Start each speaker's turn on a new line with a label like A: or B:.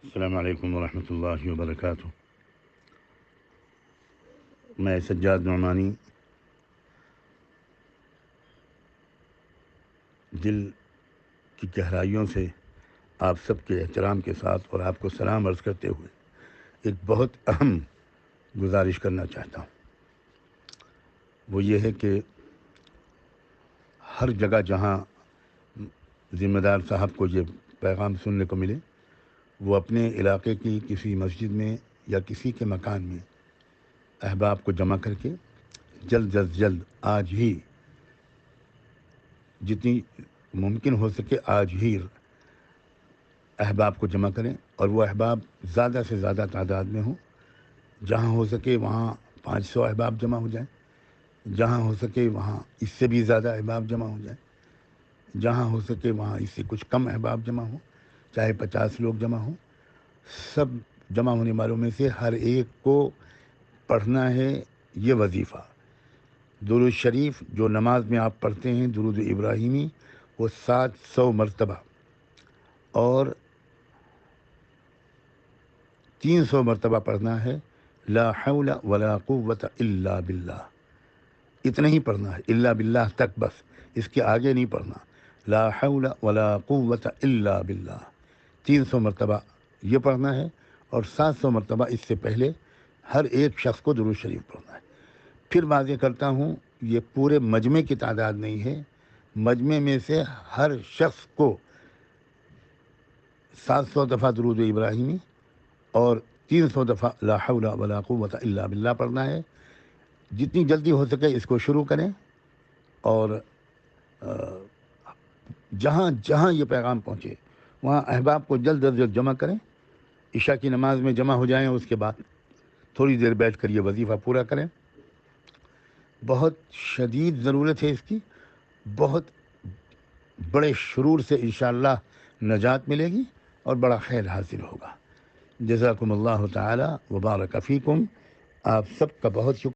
A: السلام علیکم ورحمۃ اللہ وبرکاتہ۔ میں سجاد نعمانی دل کی گہرائیوں سے آپ سب کے احترام کے ساتھ اور آپ کو سلام عرض کرتے ہوئے ایک بہت اہم گزارش کرنا چاہتا ہوں۔ وہ یہ ہے کہ ہر جگہ جہاں ذمہ دار صاحب کو یہ پیغام سننے کو ملے، وہ اپنے علاقے کی کسی مسجد میں یا کسی کے مکان میں احباب کو جمع کر کے جلد از جلد آج ہی، جتنی ممکن ہو سکے آج ہی احباب کو جمع کریں، اور وہ احباب زیادہ سے زیادہ تعداد میں ہوں۔ جہاں ہو سکے وہاں 500 احباب جمع ہو جائیں، جہاں ہو سکے وہاں اس سے بھی زیادہ احباب جمع ہو جائیں، جہاں ہو سکے وہاں اس سے کچھ کم احباب جمع ہوں، چاہے 50 لوگ جمع ہوں۔ سب جمع ہونے والوں میں سے ہر ایک کو پڑھنا ہے یہ وظیفہ، درود شریف جو نماز میں آپ پڑھتے ہیں، درود ابراہیمی، وہ 700 مرتبہ اور 300 مرتبہ پڑھنا ہے لا حول ولا قوت الا باللہ۔ اتنا ہی پڑھنا ہے، الا باللہ تک بس، اس کے آگے نہیں پڑھنا۔ لا حول ولا قوت الا باللہ 300 مرتبہ یہ پڑھنا ہے، اور 700 مرتبہ اس سے پہلے ہر ایک شخص کو درود شریف پڑھنا ہے۔ پھر واضح کرتا ہوں، یہ پورے مجمع کی تعداد نہیں ہے، مجمع میں سے ہر شخص کو 700 دفعہ درود ابراہیمی اور 300 دفعہ لا حول ولا قوت الا باللہ پڑھنا ہے۔ جتنی جلدی ہو سکے اس کو شروع کریں، اور جہاں جہاں یہ پیغام پہنچے وہاں احباب کو جلد از جلد جمع کریں۔ عشاء کی نماز میں جمع ہو جائیں، اس کے بعد تھوڑی دیر بیٹھ کر یہ وظیفہ پورا کریں۔ بہت شدید ضرورت ہے اس کی، بہت بڑے شرور سے انشاءاللہ نجات ملے گی اور بڑا خیر حاصل ہوگا۔ جزاکم اللہ تعالی وبارک فیکم۔ آپ سب کا بہت شکریہ۔